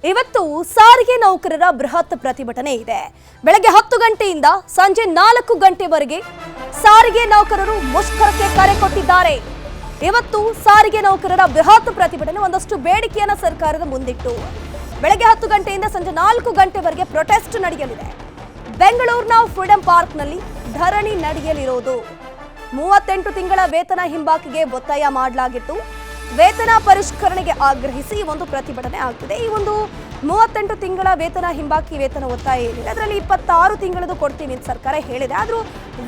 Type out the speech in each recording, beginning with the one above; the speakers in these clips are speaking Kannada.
ಇವತ್ತು ಸಾರಿಗೆ ನೌಕರರ ಬೃಹತ್ ಪ್ರತಿಭಟನೆ ಇದೆ. ಬೆಳಗ್ಗೆ 10 ಗಂಟೆಯಿಂದ ಸಂಜೆ 4 ಗಂಟೆವರೆಗೆ ಸಾರಿಗೆ ನೌಕರರು ಮುಷ್ಕರಕ್ಕೆ ಕರೆ ಕೊಟ್ಟಿದ್ದಾರೆ. ಇವತ್ತು ಸಾರಿಗೆ ನೌಕರರ ಬೃಹತ್ ಪ್ರತಿಭಟನೆ ಒಂದಷ್ಟು ಬೇಡಿಕೆಯನ್ನು ಸರ್ಕಾರದ ಮುಂದಿಟ್ಟು ಬೆಳಗ್ಗೆ 10 ಗಂಟೆಯಿಂದ ಸಂಜೆ 4 ಗಂಟೆವರೆಗೆ ಪ್ರೊಟೆಸ್ಟ್ ನಡೆಯಲಿದೆ. ಬೆಂಗಳೂರಿನ ಫ್ರೀಡಂ ಪಾರ್ಕ್ನಲ್ಲಿ ಧರಣಿ ನಡೆಯಲಿರೋದು. 38 ತಿಂಗಳ ವೇತನ ಹಿಂಬಾಕಿಗೆ ಒತ್ತಾಯ ಮಾಡಲಾಗಿತ್ತು. ವೇತನ ಪರಿಷ್ಕರಣೆಗೆ ಆಗ್ರಹಿಸಿ ಒಂದು ಪ್ರತಿಭಟನೆ ಆಗ್ತಿದೆ. ಈ ಒಂದು 38 ತಿಂಗಳ ವೇತನ ಹಿಂಬಾಕಿ ವೇತನ ಒತ್ತಾಯ ಏನಿದೆ ಅದರಲ್ಲಿ 26 ತಿಂಗಳದು ಕೊಡ್ತೀವಿ ಅಂತ ಸರ್ಕಾರ ಹೇಳಿದೆ. ಆದರೂ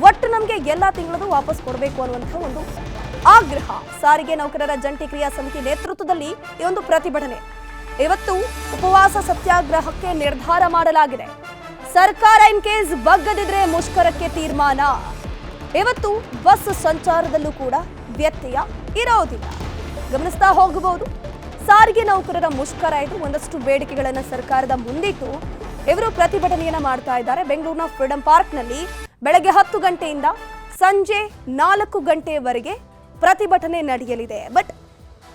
ಒಟ್ಟು ನಮಗೆ ಎಲ್ಲ ತಿಂಗಳದು ವಾಪಸ್ ಕೊಡಬೇಕು ಅನ್ನುವಂಥ ಒಂದು ಆಗ್ರಹ. ಸಾರಿಗೆ ನೌಕರರ ಜಂಟಿ ಕ್ರಿಯಾ ಸಮಿತಿ ನೇತೃತ್ವದಲ್ಲಿ ಈ ಒಂದು ಪ್ರತಿಭಟನೆ. ಇವತ್ತು ಉಪವಾಸ ಸತ್ಯಾಗ್ರಹಕ್ಕೆ ನಿರ್ಧಾರ ಮಾಡಲಾಗಿದೆ. ಸರ್ಕಾರ ಇನ್ ಕೇಸ್ ಬಗ್ಗದಿದ್ರೆ ಮುಷ್ಕರಕ್ಕೆ ತೀರ್ಮಾನ. ಇವತ್ತು ಬಸ್ ಸಂಚಾರದಲ್ಲೂ ಕೂಡ ವ್ಯತ್ಯಯ ಇರೋದಿಲ್ಲ. ಗಮನಿಸ್ತಾ ಹೋಗಬಹುದು. ಸಾರಿಗೆ ನೌಕರರ ಮುಷ್ಕರ ಇದು. ಒಂದಷ್ಟು ಬೇಡಿಕೆಗಳನ್ನು ಸರ್ಕಾರದ ಮುಂದಿಟ್ಟು ಇವರು ಪ್ರತಿಭಟನೆಯನ್ನ ಮಾಡ್ತಾ ಇದ್ದಾರೆ. ಬೆಂಗಳೂರಿನ ಫ್ರೀಡಂ ಪಾರ್ಕ್ನಲ್ಲಿ ಬೆಳಗ್ಗೆ 10 ಗಂಟೆಯಿಂದ ಸಂಜೆ 4 ಗಂಟೆವರೆಗೆ ಪ್ರತಿಭಟನೆ ನಡೆಯಲಿದೆ. ಬಟ್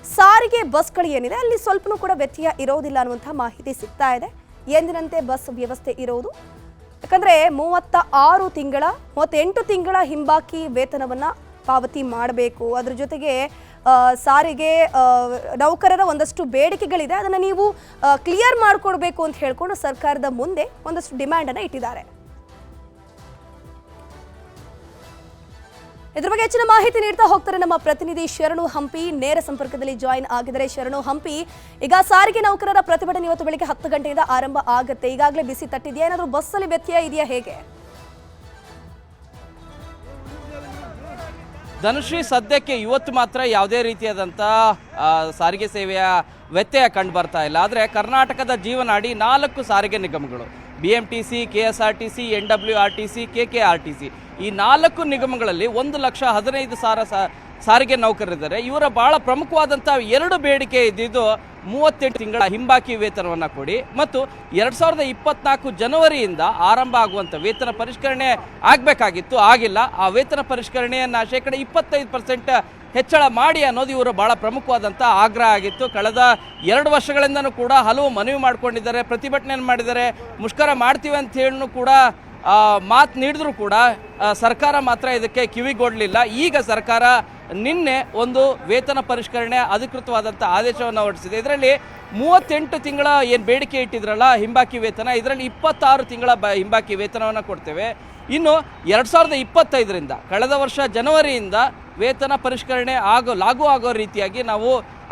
ಸಾರಿಗೆ ಬಸ್ಗಳು ಏನಿದೆ ಅಲ್ಲಿ ಸ್ವಲ್ಪನೂ ಕೂಡ ವ್ಯತ್ಯಯ ಇರೋದಿಲ್ಲ ಅನ್ನುವಂಥ ಮಾಹಿತಿ ಸಿಗ್ತಾ ಇದೆ. ಎಂದಿನಂತೆ ಬಸ್ ವ್ಯವಸ್ಥೆ ಇರೋದು. ಯಾಕಂದ್ರೆ 38 ತಿಂಗಳ ಹಿಂಬಾಕಿ ವೇತನವನ್ನ ಪಾವತಿ ಮಾಡಬೇಕು. ಅದ್ರ ಜೊತೆಗೆ ಸಾರಿಗೆ ನೌಕರರ ಒಂದಷ್ಟು ಬೇಡಿಕೆಗಳಿದೆ, ಅದನ್ನು ನೀವು ಕ್ಲಿಯರ್ ಮಾಡಿಕೊಡ್ಬೇಕು ಅಂತ ಹೇಳ್ಕೊಂಡು ಸರ್ಕಾರದ ಮುಂದೆ ಒಂದಷ್ಟು ಡಿಮ್ಯಾಂಡನ್ನು ಇಟ್ಟಿದ್ದಾರೆ. ಇದ್ರ ಬಗ್ಗೆ ಹೆಚ್ಚಿನ ಮಾಹಿತಿ ನೀಡ್ತಾ ಹೋಗ್ತಾರೆ ನಮ್ಮ ಪ್ರತಿನಿಧಿ ಶರಣು ಹಂಪಿ. ನೇರ ಸಂಪರ್ಕದಲ್ಲಿ ಜಾಯಿನ್ ಆಗಿದ್ದಾರೆ. ಶರಣು ಹಂಪಿ, ಈಗ ಸಾರಿಗೆ ನೌಕರರ ಪ್ರತಿಭಟನೆ ಇವತ್ತು ಬೆಳಿಗ್ಗೆ 10 ಗಂಟೆಯಿಂದ ಆರಂಭ ಆಗುತ್ತೆ. ಈಗಾಗಲೇ ಬಿಸಿ ತಟ್ಟಿದೆಯಾ? ಏನಾದರೂ ಬಸ್ಸಲ್ಲಿ ವ್ಯತ್ಯಯ ಇದೆಯಾ? ಹೇಗೆ? ಧನುಶ್ರೀ, ಸದ್ಯಕ್ಕೆ ಇವತ್ತು ಮಾತ್ರ ಯಾವುದೇ ರೀತಿಯಾದಂಥ ಸಾರಿಗೆ ಸೇವೆಯ ವ್ಯತ್ಯಯ ಕಂಡು ಬರ್ತಾ ಇಲ್ಲ. ಆದರೆ ಕರ್ನಾಟಕದ ಜೀವನಾಡಿ 4 ಸಾರಿಗೆ ನಿಗಮಗಳು BMTC, KSRTC, NWRTC, KKRTC ಈ 4 ನಿಗಮಗಳಲ್ಲಿ 1,15,000 ಸಾರಿಗೆ ನೌಕರರಿದ್ದಾರೆ. ಇವರ ಬಹಳ ಪ್ರಮುಖವಾದಂಥ 2 ಬೇಡಿಕೆ ಇದ್ದಿದ್ದು 38 ತಿಂಗಳ ಹಿಂಬಾಕಿ ವೇತನವನ್ನು ಕೊಡಿ ಮತ್ತು 2024 ಜನವರಿಯಿಂದ ಆರಂಭ ಆಗುವಂಥ ವೇತನ ಪರಿಷ್ಕರಣೆ ಆಗಬೇಕಾಗಿತ್ತು, ಆಗಿಲ್ಲ. ಆ ವೇತನ ಪರಿಷ್ಕರಣೆಯನ್ನು 25% ಹೆಚ್ಚಳ ಮಾಡಿ ಅನ್ನೋದು ಇವರು ಬಹಳ ಪ್ರಮುಖವಾದಂಥ ಆಗ್ರಹ ಆಗಿತ್ತು. ಕಳೆದ 2 ವರ್ಷಗಳಿಂದನೂ ಕೂಡ ಹಲವು ಮನವಿ ಮಾಡಿಕೊಂಡಿದ್ದಾರೆ, ಪ್ರತಿಭಟನೆಯನ್ನು ಮಾಡಿದ್ದಾರೆ, ಮುಷ್ಕರ ಮಾಡ್ತೀವಿ ಅಂತ ಹೇಳಿ ಕೂಡ ಮಾತು ನೀಡಿದ್ರು ಕೂಡ ಸರ್ಕಾರ ಮಾತ್ರ ಇದಕ್ಕೆ ಕಿವಿಗೊಡಲಿಲ್ಲ. ಈಗ ಸರ್ಕಾರ ನಿನ್ನೆ ಒಂದು ವೇತನ ಪರಿಷ್ಕರಣೆ ಅಧಿಕೃತವಾದಂಥ ಆದೇಶವನ್ನು ಹೊರಡಿಸಿದೆ. ಇದರಲ್ಲಿ 38 ತಿಂಗಳ ಏನು ಬೇಡಿಕೆ ಇಟ್ಟಿದ್ರಲ್ಲ ಹಿಂಬಾಕಿ ವೇತನ, ಇದರಲ್ಲಿ 26 ತಿಂಗಳ ಹಿಂಬಾಕಿ ವೇತನವನ್ನು ಕೊಡ್ತೇವೆ. ಇನ್ನು 2025ರಿಂದ ಕಳೆದ ವರ್ಷ ಜನವರಿಯಿಂದ ವೇತನ ಪರಿಷ್ಕರಣೆ ಲಾಗು ಆಗೋ ರೀತಿಯಾಗಿ ನಾವು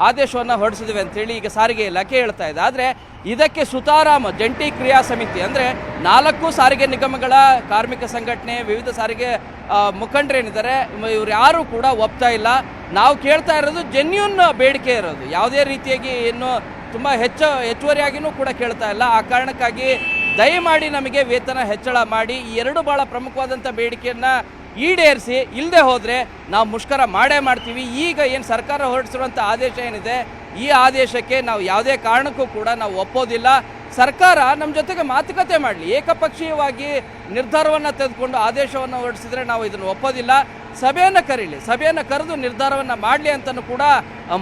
ಆದೇಶವನ್ನು ಹೊರಡಿಸಿದ್ದೇವೆ ಅಂತೇಳಿ ಈಗ ಸಾರಿಗೆ ಇಲಾಖೆ ಹೇಳ್ತಾ ಇದೆ. ಆದರೆ ಇದಕ್ಕೆ ಸುತಾರಾಮ ಜಂಟಿ ಕ್ರಿಯಾ ಸಮಿತಿ ಅಂದರೆ 4 ಸಾರಿಗೆ ನಿಗಮಗಳ ಕಾರ್ಮಿಕ ಸಂಘಟನೆ, ವಿವಿಧ ಸಾರಿಗೆ ಮುಖಂಡರೇನಿದ್ದಾರೆ ಇವ್ರು ಯಾರೂ ಕೂಡ ಒಪ್ತಾ ಇಲ್ಲ. ನಾವು ಕೇಳ್ತಾ ಇರೋದು ಜೆನ್ಯೂನ್ ಬೇಡಿಕೆ ಇರೋದು, ಯಾವುದೇ ರೀತಿಯಾಗಿ ಇನ್ನು ತುಂಬ ಹೆಚ್ಚುವರಿಯಾಗಿಯೂ ಕೂಡ ಕೇಳ್ತಾ ಇಲ್ಲ. ಆ ಕಾರಣಕ್ಕಾಗಿ ದಯಮಾಡಿ ನಮಗೆ ವೇತನ ಹೆಚ್ಚಳ ಮಾಡಿ, ಈ 2 ಭಾಳ ಪ್ರಮುಖವಾದಂಥ ಬೇಡಿಕೆಯನ್ನು ಈಡೇರಿಸಿ, ಇಲ್ಲದೆ ಹೋದರೆ ನಾವು ಮುಷ್ಕರ ಮಾಡೇ ಮಾಡ್ತೀವಿ. ಈಗ ಏನು ಸರ್ಕಾರ ಹೊರಡಿಸಿರುವಂಥ ಆದೇಶ ಏನಿದೆ ಈ ಆದೇಶಕ್ಕೆ ನಾವು ಯಾವುದೇ ಕಾರಣಕ್ಕೂ ಕೂಡ ನಾವು ಒಪ್ಪೋದಿಲ್ಲ. ಸರ್ಕಾರ ನಮ್ಮ ಜೊತೆಗೆ ಮಾತುಕತೆ ಮಾಡಲಿ, ಏಕಪಕ್ಷೀಯವಾಗಿ ನಿರ್ಧಾರವನ್ನು ತೆಗೆದುಕೊಂಡು ಆದೇಶವನ್ನು ಹೊರಡಿಸಿದರೆ ನಾವು ಇದನ್ನು ಒಪ್ಪೋದಿಲ್ಲ. ಸಭೆಯನ್ನು ಕರೀಲಿ, ಸಭೆಯನ್ನು ಕರೆದು ನಿರ್ಧಾರವನ್ನು ಮಾಡಲಿ ಅಂತಲೂ ಕೂಡ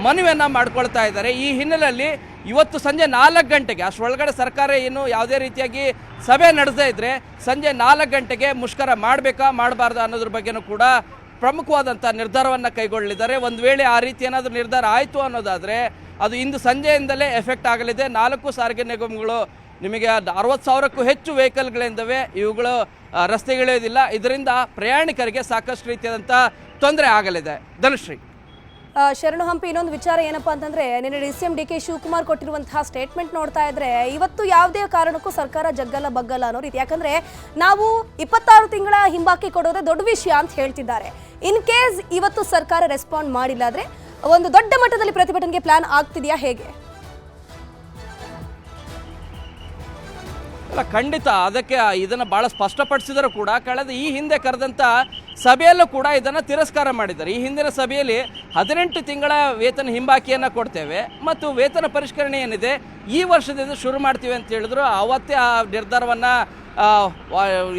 ಮನವಿಯನ್ನು ಮಾಡ್ಕೊಳ್ತಾ ಇದ್ದಾರೆ. ಈ ಹಿನ್ನೆಲೆಯಲ್ಲಿ ಇವತ್ತು ಸಂಜೆ 4 ಗಂಟೆಗೆ ಅಷ್ಟರೊಳಗಡೆ ಸರ್ಕಾರ ಏನು ಯಾವುದೇ ರೀತಿಯಾಗಿ ಸಭೆ ನಡೆಸದೇ ಇದ್ದರೆ ಸಂಜೆ 4 ಗಂಟೆಗೆ ಮುಷ್ಕರ ಮಾಡಬೇಕಾ ಮಾಡಬಾರ್ದಾ ಅನ್ನೋದ್ರ ಬಗ್ಗೆನೂ ಕೂಡ ಪ್ರಮುಖವಾದಂಥ ನಿರ್ಧಾರವನ್ನು ಕೈಗೊಳ್ಳಲಿದ್ದಾರೆ. ಒಂದು ವೇಳೆ ಆ ರೀತಿ ಏನಾದರೂ ನಿರ್ಧಾರ ಆಯಿತು ಅನ್ನೋದಾದರೆ ಅದು ಇಂದು ಸಂಜೆಯಿಂದಲೇ ಎಫೆಕ್ಟ್ ಆಗಲಿದೆ. 4 ಸಾರಿಗೆ ನಿಗಮಗಳು ನಿಮಗೆ 60,000ಕ್ಕೂ ಹೆಚ್ಚು ವೆಹಿಕಲ್ಗಳಿಂದವೆ, ಇವುಗಳು ರಸ್ತೆಗಳಿಯೋದಿಲ್ಲ. ಇದರಿಂದ ಪ್ರಯಾಣಿಕರಿಗೆ ಸಾಕಷ್ಟು ರೀತಿಯಾದಂಥ ತೊಂದರೆ ಆಗಲಿದೆ. ಧನುಶ್ರೀ. ಶರಣು ಹಂಪಿ, ಇನ್ನೊಂದು ವಿಚಾರ ಏನಪ್ಪಾ ಅಂತಂದ್ರೆ ನಿನ್ನೆ DCM DK ಶಿವಕುಮಾರ್ ಕೊಟ್ಟಿರುವಂತಹ ಸ್ಟೇಟ್ಮೆಂಟ್ ನೋಡ್ತಾ ಇದ್ರೆ ಇವತ್ತು ಯಾವುದೇ ಕಾರಣಕ್ಕೂ ಸರ್ಕಾರ ಜಗ್ಗಲ್ಲ ಬಗ್ಗಲ್ಲ ಅನ್ನೋ ರೀತಿ. ಯಾಕಂದ್ರೆ ನಾವು 26 ತಿಂಗಳ ಹಿಂಬಾಕಿ ಕೊಡೋದೇ ದೊಡ್ಡ ವಿಷಯ ಅಂತ ಹೇಳ್ತಿದ್ದಾರೆ. ಇನ್ ಕೇಸ್ ಇವತ್ತು ಸರ್ಕಾರ ರೆಸ್ಪಾಂಡ್ ಮಾಡಿಲ್ಲ ಆದ್ರೆ ಒಂದು ದೊಡ್ಡ ಮಟ್ಟದಲ್ಲಿ ಪ್ರತಿಭಟನೆಗೆ ಪ್ಲಾನ್ ಆಗ್ತಿದೆಯಾ? ಹೇಗೆ? ಅಲ್ಲ, ಖಂಡಿತ ಅದಕ್ಕೆ ಇದನ್ನು ಭಾಳ ಸ್ಪಷ್ಟಪಡಿಸಿದರೂ ಕೂಡ ಕಳೆದ ಈ ಹಿಂದೆ ಕರೆದಂಥ ಸಭೆಯಲ್ಲೂ ಕೂಡ ಇದನ್ನು ತಿರಸ್ಕಾರ ಮಾಡಿದ್ದಾರೆ. ಈ ಹಿಂದಿನ ಸಭೆಯಲ್ಲಿ 18 ತಿಂಗಳ ವೇತನ ಹಿಂಬಾಕಿಯನ್ನು ಕೊಡ್ತೇವೆ ಮತ್ತು ವೇತನ ಪರಿಷ್ಕರಣೆ ಏನಿದೆ ಈ ವರ್ಷದಿಂದ ಶುರು ಮಾಡ್ತೀವಿ ಅಂತ ಹೇಳಿದ್ರು. ಆವತ್ತೇ ಆ ನಿರ್ಧಾರವನ್ನು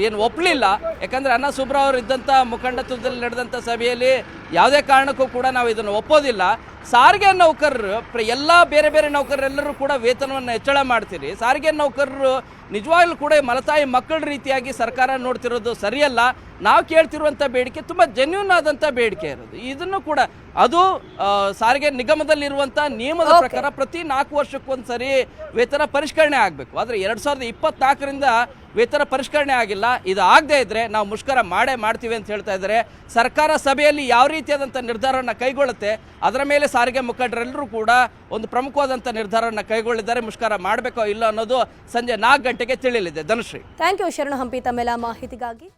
ಏನು ಒಪ್ಪಲಿಲ್ಲ. ಯಾಕಂದರೆ ಅನ್ನ ಸುಬ್ರಾವ್ ಅವರು ಇದ್ದಂಥ ಮುಖಂಡತ್ವದಲ್ಲಿ ನಡೆದಂಥ ಸಭೆಯಲ್ಲಿ ಯಾವುದೇ ಕಾರಣಕ್ಕೂ ಕೂಡ ನಾವು ಇದನ್ನು ಒಪ್ಪೋದಿಲ್ಲ. ಸಾರಿಗೆ ನೌಕರರು ಎಲ್ಲ ಬೇರೆ ಬೇರೆ ನೌಕರರೆಲ್ಲರೂ ಕೂಡ ವೇತನವನ್ನು ಹೆಚ್ಚಳ ಮಾಡ್ತೀರಿ. ಸಾರಿಗೆ ನೌಕರರು ನಿಜವಾಗ್ಲೂ ಕೂಡ ಮಲತಾಯಿ ಮಕ್ಕಳ ರೀತಿಯಾಗಿ ಸರ್ಕಾರ ನೋಡ್ತಿರೋದು ಸರಿಯಲ್ಲ. ನಾವು ಕೇಳ್ತಿರುವಂಥ ಬೇಡಿಕೆ ತುಂಬ ಜೆನ್ಯೂನ್ ಆದಂಥ ಬೇಡಿಕೆ ಇರೋದು. ಇದನ್ನು ಕೂಡ ಅದು ಸಾರಿಗೆ ನಿಗಮದಲ್ಲಿರುವಂಥ ನಿಯಮದ ಪ್ರಕಾರ ಪ್ರತಿ 4 ವರ್ಷಕ್ಕೊಂದ್ಸರಿ ವೇತನ ಪರಿಷ್ಕರಣೆ ಆಗಬೇಕು. ಆದರೆ 2024ರಿಂದ ವೇತನ ಪರಿಷ್ಕರಣೆ ಆಗಿಲ್ಲ. ಇದು ಆಗದೇ ಇದ್ದರೆ ನಾವು ಮುಷ್ಕರ ಮಾಡ್ತೀವಿ ಅಂತ ಹೇಳ್ತಾ ಇದ್ದಾರೆ. ಸರ್ಕಾರ ಸಭೆಯಲ್ಲಿ ಯಾವ ರೀತಿಯಾದಂಥ ನಿರ್ಧಾರವನ್ನು ಕೈಗೊಳ್ಳುತ್ತೆ ಅದರ ಮೇಲೆ ಸಾರಿಗೆ ಮುಖಂಡರೆಲ್ಲರೂ ಕೂಡ ಒಂದು ಪ್ರಮುಖವಾದಂಥ ನಿರ್ಧಾರವನ್ನು ಕೈಗೊಳ್ಳಿದ್ದಾರೆ. ಮುಷ್ಕರ ಮಾಡಬೇಕೋ ಇಲ್ಲ ಅನ್ನೋದು ಸಂಜೆ 4 ಗಂಟೆಗೆ ತಿಳಿಯಲಿದೆ. ಧನುಶ್ರೀ, ಥ್ಯಾಂಕ್ ಯು ಶರಣ ಹಂಪಿ ತಮ್ಮೆಲ್ಲ ಮಾಹಿತಿಗಾಗಿ.